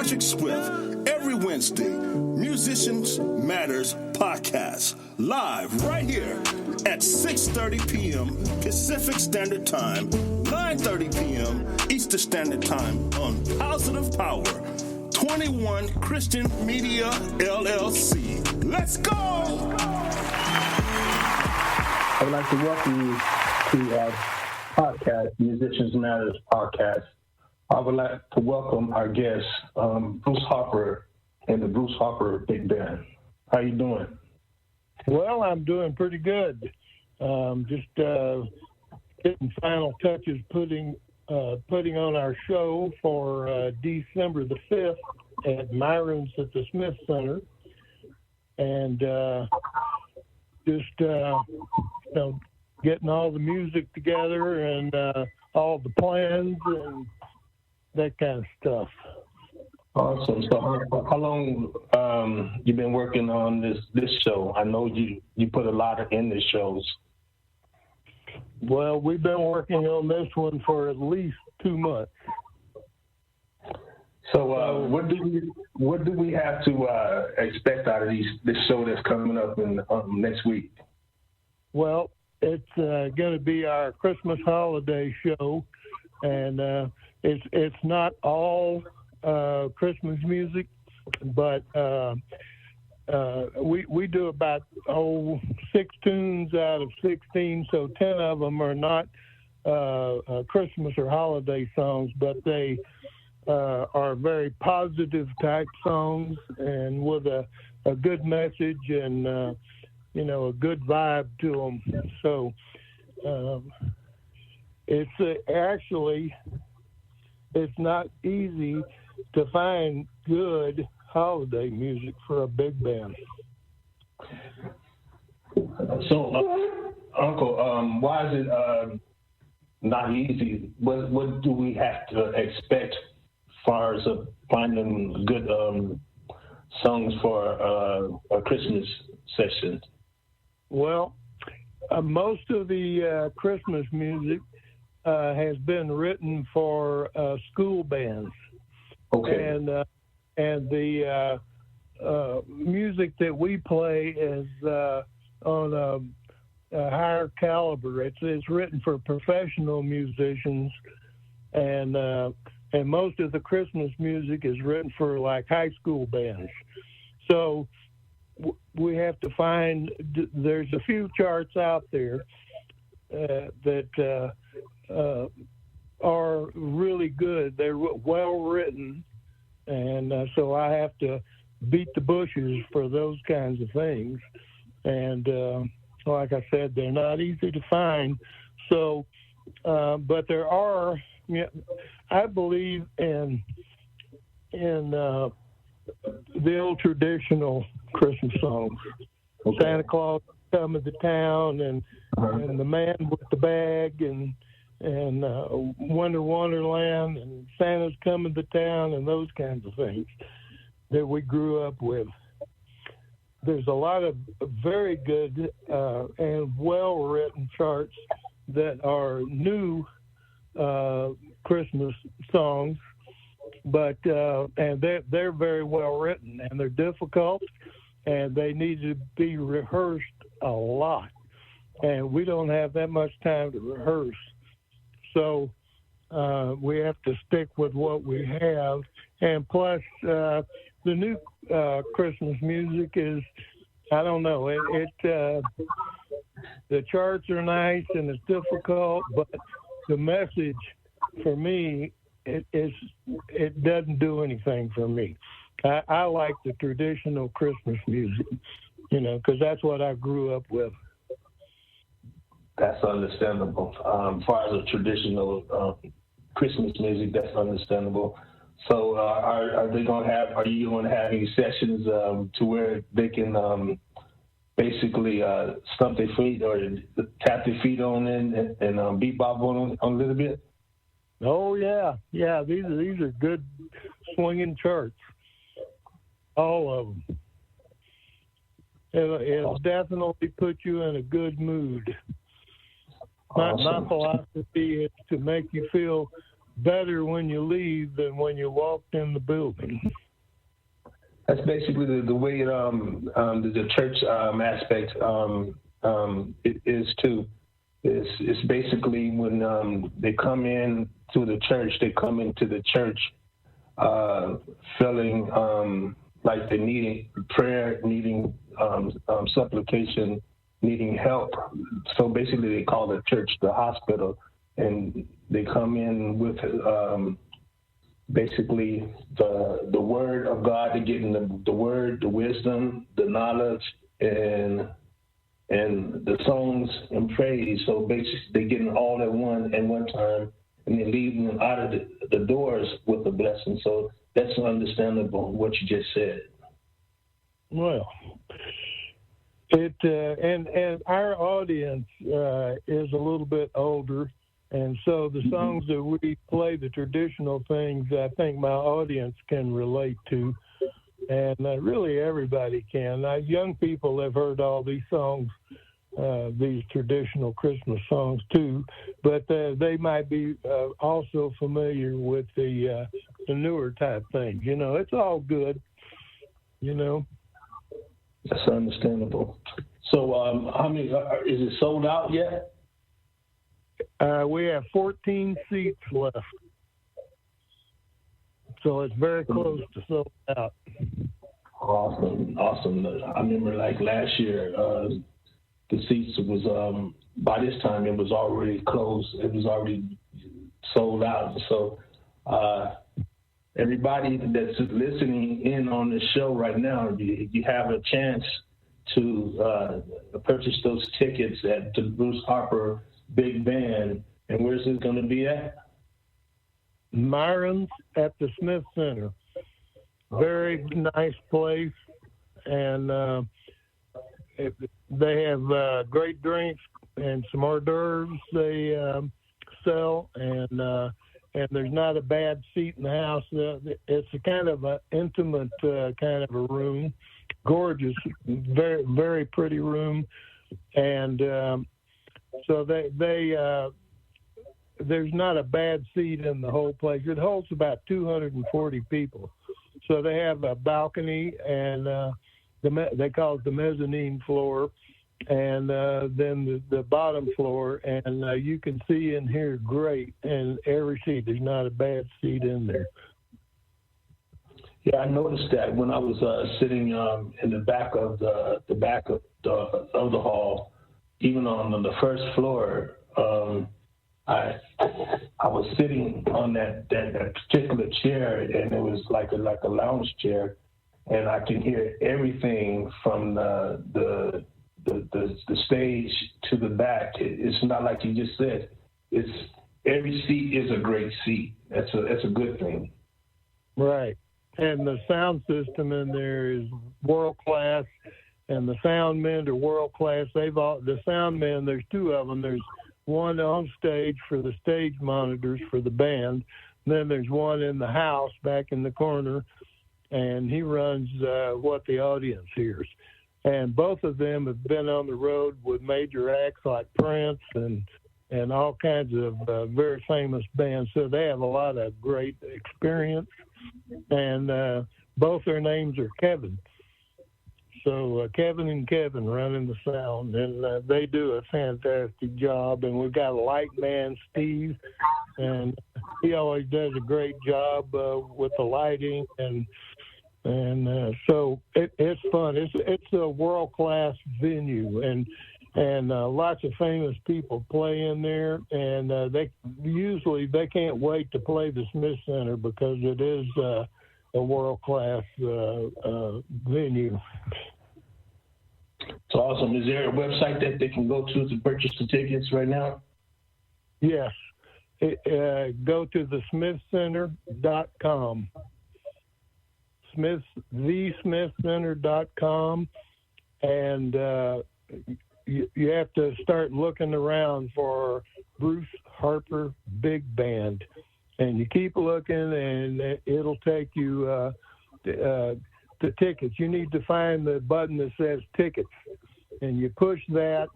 Rodrick Swift every Wednesday. Musicians Matters podcast, live right here at 6:30 p.m. Pacific Standard Time, 9:30 p.m. Eastern Standard Time on Positive Power, 21 Christian Media LLC. Let's go! I would like to welcome you to our podcast, Musicians Matters podcast. I would like to welcome our guest, Bruce Harper, and the Bruce Harper Big Band. How you doing? Well, I'm doing pretty good. Just getting final touches, putting on our show for December the 5th at Myron's at the Smith Center, and getting all the music together and all the plans and that kind of stuff. Awesome. So how long you been working on this show? I know you put a lot in the shows. Well, we've been working on this one for at least 2 months. So what do we have to expect out of this show that's coming up in next week? Well, it's going to be our Christmas holiday show, and it's not all Christmas music, but we do about 6 tunes out of 16, so 10 of them are not Christmas or holiday songs, but they are very positive type songs and with a good message and a good vibe to them. So it's not easy to find good holiday music for a big band. So, Uncle, why is it not easy? What do we have to expect as far as finding good songs for a Christmas session? Well, most of the Christmas music has been written for school bands. Okay. And the music that we play is on a higher caliber. It's written for professional musicians, and most of the Christmas music is written for like high school bands. So we have to find. There's a few charts out there that are really good. They're well written, and so I have to beat the bushes for those kinds of things. And like I said, they're not easy to find. So, but there are. I believe in the old traditional Christmas songs. Okay. Santa Claus coming to town, and the man with the bag, and Winter Wonderland, and Santa's coming to town, and those kinds of things that we grew up with. There's a lot of very good and well-written charts that are new Christmas songs, but and they're very well written, and they're difficult, and they need to be rehearsed a lot, and we don't have that much time to rehearse. So we have to stick with what we have. And plus, the new Christmas music is, I don't know, the charts are nice and it's difficult, but the message for me, it doesn't do anything for me. I like the traditional Christmas music, because that's what I grew up with. That's understandable. As far as the traditional Christmas music, that's understandable. So, are you going to have any sessions to where they can basically stump their feet or tap their feet on and bebop on a little bit? Oh yeah. These are good swinging charts, all of them. It'll definitely put you in a good mood. My philosophy is to make you feel better when you leave than when you walked in the building. That's basically the way the church aspect it is too. It's basically when they come in to the church, they come into the church feeling like they needing prayer, needing supplication, needing help. So basically, they call the church the hospital, and they come in with basically the word of God. They're getting the word, the wisdom, the knowledge, and the songs and praise. So basically, they're getting all at one time, and they're leaving them out of the doors with a blessing. So that's understandable what you just said. Well, and our audience is a little bit older, and so the songs that we play, the traditional things, I think my audience can relate to, and really everybody can. Young people have heard all these songs, these traditional Christmas songs too, but they might be also familiar with the newer type things. You know, it's all good. You know. That's understandable. So, how many is it sold out yet? We have 14 seats left, so it's very close to sold out. Awesome. I remember like last year, the seats was by this time it was already closed. It was already sold out. So everybody that's listening in on the show right now, you have a chance to purchase those tickets at the Bruce Harper Big Band. And where's it going to be at? Myron's at the Smith Center. Very nice place, and they have great drinks and some hors d'oeuvres they sell, and there's not a bad seat in the house. It's a kind of an intimate kind of a room, gorgeous, very, very pretty room, and so there's not a bad seat in the whole place. It holds about 240 people. So they have a balcony, and they call it the mezzanine floor, and then the bottom floor, and you can see and hear great. And every seat, there's not a bad seat in there. Yeah, I noticed that when I was sitting in the back of the hall, even on the first floor. I was sitting on that particular chair, and it was like a lounge chair, and I can hear everything from the stage to the back. It's not like you just said. It's every seat is a great seat. That's a good thing. Right, and the sound system in there is world class, and the sound men are world class. The sound men. There's two of them. There's one on stage for the stage monitors for the band. Then there's one in the house back in the corner, and he runs what the audience hears. And both of them have been on the road with major acts like Prince and all kinds of very famous bands. So they have a lot of great experience. And both their names are Kevin. So Kevin and Kevin running the sound, and they do a fantastic job. And we've got a light man, Steve, and he always does a great job with the lighting, and so it's fun. It's a world-class venue, and lots of famous people play in there, and they can't wait to play the Smith Center because it is a world-class venue. It's awesome. Is there a website that they can go to purchase the tickets right now? Yes. Go to thesmithcenter.com. thesmithcenter.com, and you have to start looking around for Bruce Harper Big Band, and you keep looking, and it'll take you to tickets. You need to find the button that says tickets, and you push that,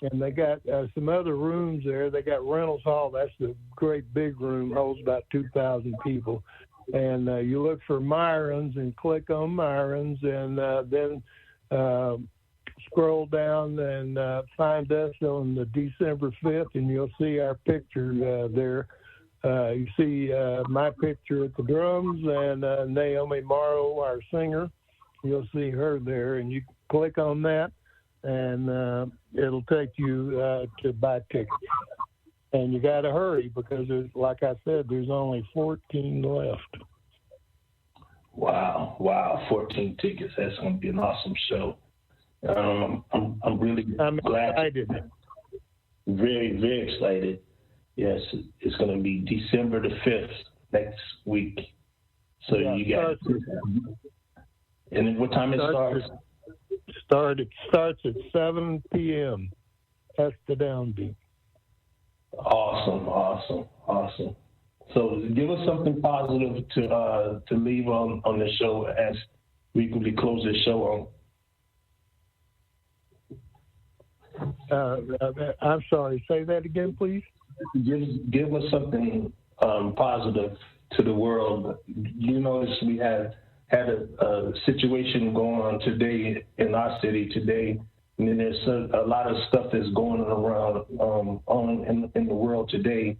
And they got some other rooms there. They got Reynolds Hall. That's the great big room, holds about 2,000 people. And you look for Myron's and click on Myron's, and then scroll down and find us on the December 5th, and you'll see our picture there. You see my picture at the drums, and Naomi Morrow, our singer. You'll see her there, and you click on that, and it'll take you to buy tickets. And you got to hurry because, like I said, there's only 14 left. Wow, 14 tickets. That's going to be an awesome show. I'm really glad. Excited. Very, very excited. Yes, it's going to be December the 5th next week. So yeah, you got. And then what time it starts? It starts at 7 p.m. That's the downbeat. Awesome. So give us something positive to leave on the show as we close the show on. I'm sorry. Say that again, please. Give us something positive to the world. You notice we had a situation going on today in our city today, and then there's a lot of stuff that's going around in the world today,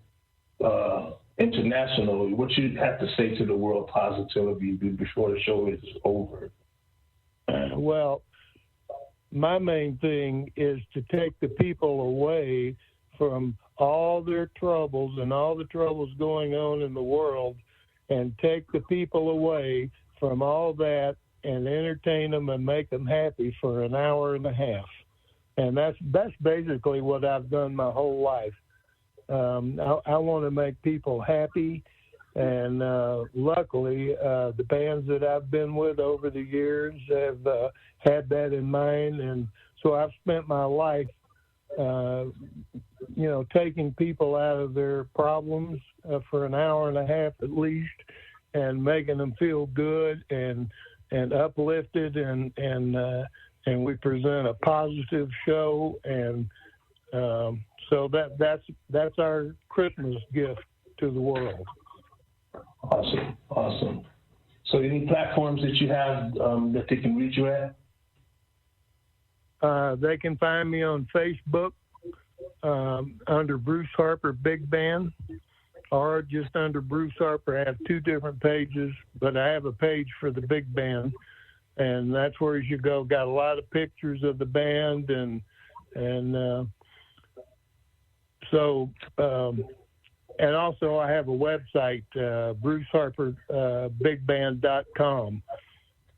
internationally. What you have to say to the world positively before the show is over? Well, my main thing is to take the people away from all their troubles and all the troubles going on in the world, and take the people away from all that and entertain them and make them happy for an hour and a half. And that's basically what I've done my whole life. I want to make people happy, and luckily the bands that I've been with over the years have had that in mind, and so I've spent my life taking people out of their problems for an hour and a half at least, and making them feel good and uplifted, and we present a positive show, and so that's our Christmas gift to the world. Awesome. So any platforms that you have that they can reach you at? They can find me on Facebook under Bruce Harper Big Band, or just under Bruce Harper. I have two different pages, but I have a page for the big band, and that's where you should go. Got a lot of pictures of the band, and also I have a website, BruceHarperBigBand.com.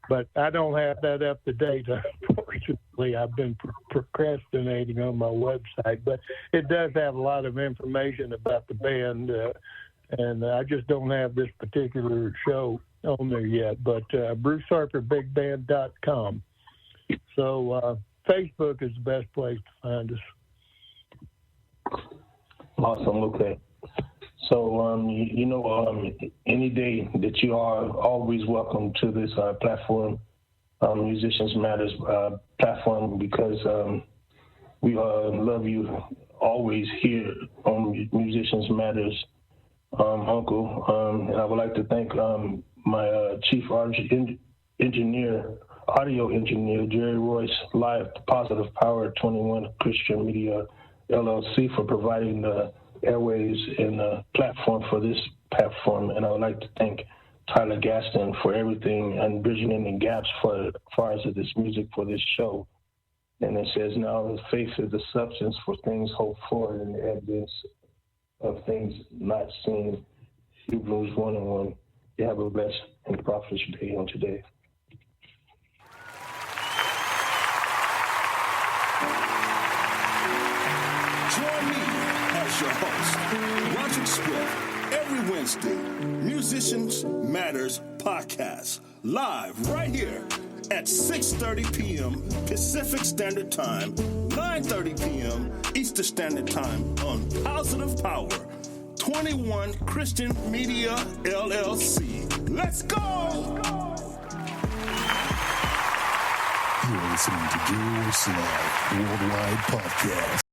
But I don't have that up to date, unfortunately. I've been procrastinating on my website, but it does have a lot of information about the band, and I just don't have this particular show on there yet. But BruceHarperBigBand.com. So Facebook is the best place to find us. Awesome. Okay. So, any day that you are always welcome to this platform, Musicians Matters platform, because we love you always here on Musicians Matters, Uncle. And I would like to thank my chief audio engineer, Jerry Royce, Live Positive Power 21 Christian Media LLC, for providing the airways and the platform for this platform. And I would like to thank Tyler Gaston for everything and bridging in the gaps as far as this music for this show. And it says, now faith is the substance for things hoped for and the evidence of things not seen. Hebrews 1:1. You have a blessed and prosperous day on today. Join me as your host, Rodrick Swift, every Wednesday, Musicians Matters Podcast, live right here at 6:30 p.m. Pacific Standard Time, 9:30 p.m. Eastern Standard Time on Positive Power 21 Christian Media LLC. Let's go! You're listening to Gary Live Worldwide Podcast.